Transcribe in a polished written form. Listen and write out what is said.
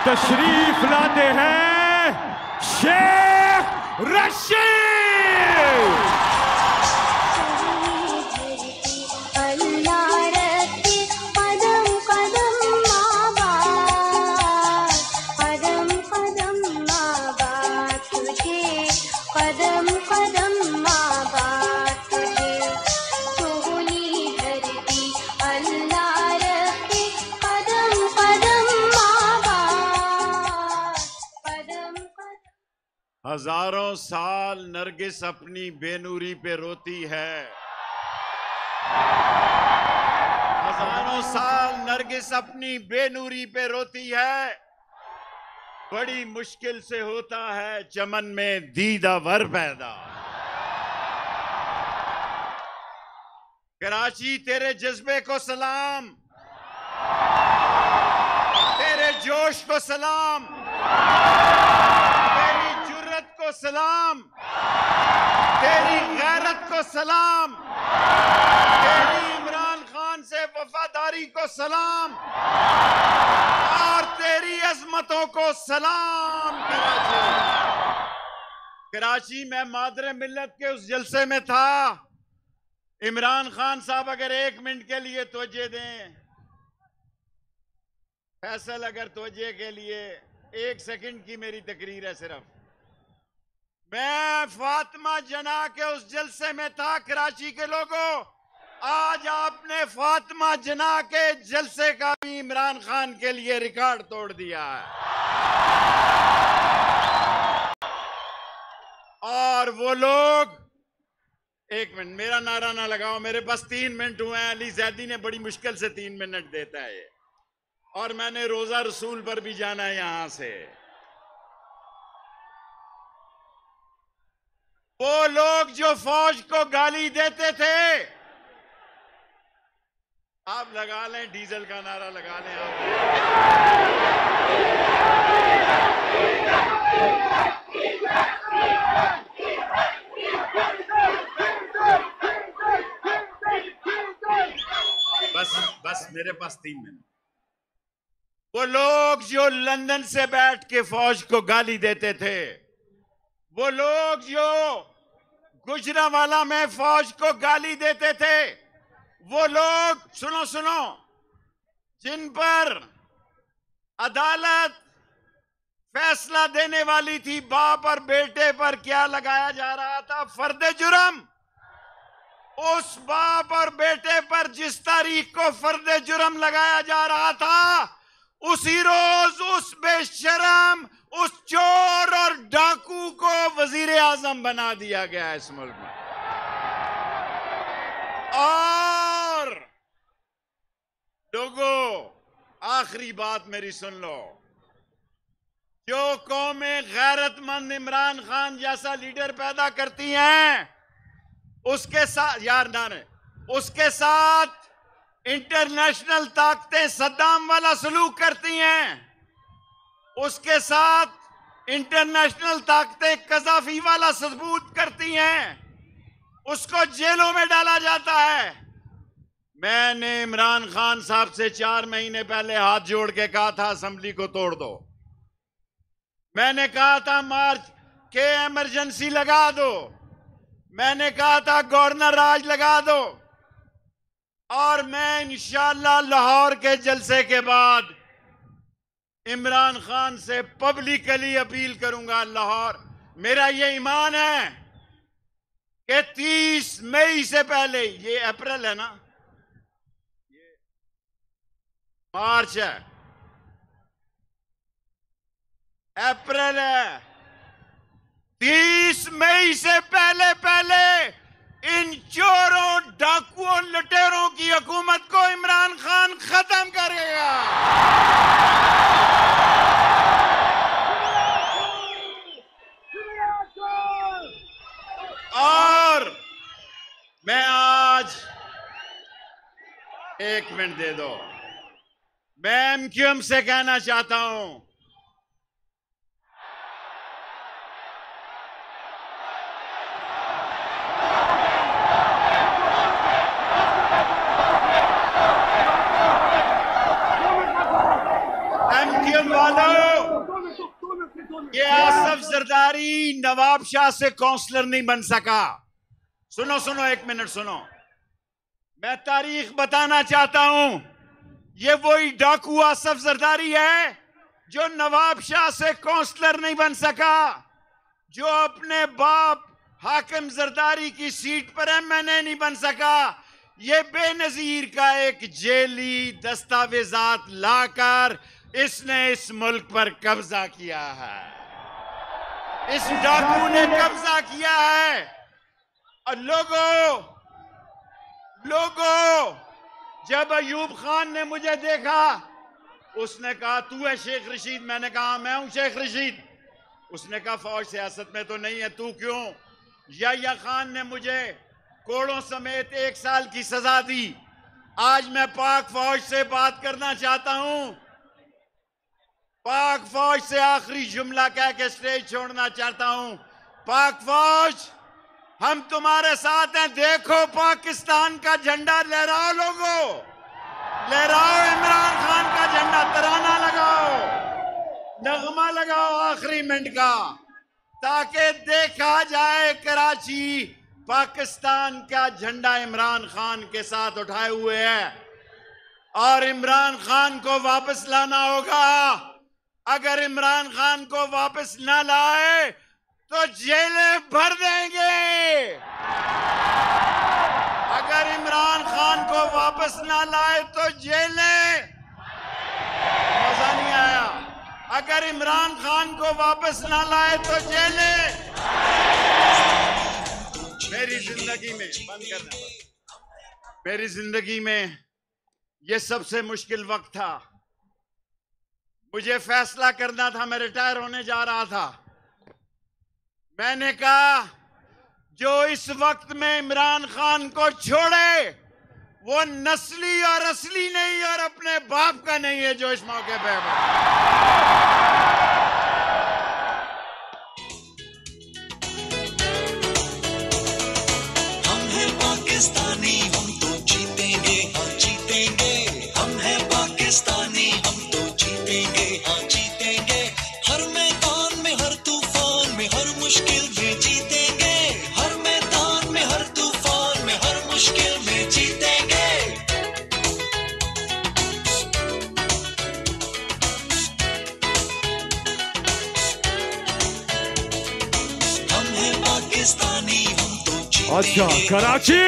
तशरीफ लाते हैं शेख रशीद। हजारों साल नरगिस अपनी बेनूरी पे रोती है। हजारों साल नरगिस अपनी बेनूरी पे रोती है। बड़ी मुश्किल से होता है चमन में दीदावर पैदा। कराची तेरे जज्बे को सलाम, तेरे जोश को सलाम, को सलाम, तेरी गैरत को सलाम, तेरी इमरान खान से वफादारी को सलाम और तेरी अजमतों को सलाम। कराची में मादरे मिल्लत के उस जलसे में था। इमरान खान साहब अगर 1 मिनट के लिए तवज्जो दें, फैसल अगर तवज्जो के लिए 1 सेकंड की मेरी तकरीर है सिर्फ। मैं फातिमा जना के उस जलसे में था। कराची के लोगों, आज आपने फातिमा जना के जलसे का भी इमरान खान के लिए रिकॉर्ड तोड़ दिया है। और वो लोग, 1 मिनट मेरा नारा ना लगाओ, मेरे पास 3 मिनट हुए हैं। अली जैदी ने बड़ी मुश्किल से 3 मिनट देता है और मैंने रोजा रसूल पर भी जाना है यहां से। वो लोग जो फौज को गाली देते थे, आप लगा लें डीजल का नारा लगा लें आप। बस मेरे पास 3 मिनट। वो लोग जो लंदन से बैठ के फौज को गाली देते थे, वो लोग जो गुजरांवाला में फौज को गाली देते थे, वो लोग सुनो जिन पर अदालत फैसला देने वाली थी, बाप और बेटे पर क्या लगाया जा रहा था, फर्द जुर्म। उस बाप और बेटे पर जिस तारीख को फर्द जुर्म लगाया जा रहा था, उसी रोज उस बेशरम, उस चोर और डाकू को वजीर आजम बना दिया गया इस मुल्क में। और लोगों, आखिरी बात मेरी सुन लो। जो कौमें गैरतमंद इमरान खान जैसा लीडर पैदा करती हैं, उसके साथ यार नाने, उसके साथ इंटरनेशनल ताकतें सद्दाम वाला सलूक करती हैं। उसके साथ इंटरनेशनल ताकतें कज़ाफी वाला सबूत करती हैं। उसको जेलों में डाला जाता है। मैंने इमरान खान साहब से 4 महीने पहले हाथ जोड़ के कहा था असेंबली को तोड़ दो। मैंने कहा था मार्च के इमरजेंसी लगा दो। मैंने कहा था गवर्नर राज लगा दो। और मैं इंशाअल्लाह लाहौर के जलसे के बाद इमरान खान से पब्लिकली अपील करूंगा। लाहौर, मेरा ये ईमान है कि 30 मई से पहले, ये अप्रैल है ना, ये मार्च है, अप्रैल है, 30 मई से पहले इन चोरों, डाकुओं, लुटेरों की हुकूमत को इमरान खान खत्म करेगा। और मैं आज 1 मिनट दे दो, मैं एमक्यूएम से कहना चाहता हूं, एमक्यूएम वालों, ये आसफ जरदारी नवाब शाह से काउंसलर नहीं बन सका। सुनो सुनो, एक मिनट सुनो, मैं तारीख बताना चाहता हूं। ये वही डाकू आसफ जरदारी है जो नवाब शाह से काउंसलर नहीं बन सका, जो अपने बाप हाकिम जरदारी की सीट पर एमएनए नहीं बन सका। ये बेनजीर का एक जेली दस्तावेजात लाकर इसने इस मुल्क पर कब्जा किया है। इस डाकू ने कब्जा किया है। और लोगों, जब अयूब खान ने मुझे देखा, उसने कहा तू है शेख रशीद। मैंने कहा मैं हूं शेख रशीद। उसने कहा फौज सियासत में तो नहीं है, तू क्यों? याह्या खान ने मुझे कोड़ों समेत 1 साल की सजा दी। आज मैं पाक फौज से बात करना चाहता हूं। पाक फौज से आखिरी जुमला कह के स्टेज छोड़ना चाहता हूं। पाक फौज, हम तुम्हारे साथ हैं। देखो पाकिस्तान का झंडा लहराओ, लोगों लहराओ, इमरान खान का झंडा, तराना लगाओ, नगमा लगाओ आखिरी मिनट का, ताकि देखा जाए कराची पाकिस्तान का झंडा इमरान खान के साथ उठाए हुए है। और इमरान खान को वापस लाना होगा। अगर इमरान खान को वापस ना लाए तो जेलें भर देंगे। अगर इमरान खान को वापस ना लाए तो जेलें, मजा नहीं आया। अगर इमरान खान को वापस ना लाए तो जेलें। मेरी जिंदगी में, बंद करना, मेरी जिंदगी में यह सबसे मुश्किल वक्त था। मुझे फैसला करना था, मैं रिटायर होने जा रहा था। मैंने कहा जो इस वक्त में इमरान खान को छोड़े वो नस्ली और असली नहीं और अपने बाप का नहीं है जो इस मौके पे हम हैं पाकिस्तानी, हम तो जीतेंगे, हाँ जीतेंगे। हम हैं पाकिस्तानी, हम तो जीतेंगे, हाँ जीतेंगे। हर मैदान में, हर तूफान में, हर मुश्किल में जीतेंगे। हर मैदान में, हर तूफान में, हर मुश्किल में जीतेंगे। हम हैं पाकिस्तानी, हम तो जीतेंगे। अच्छा, कराची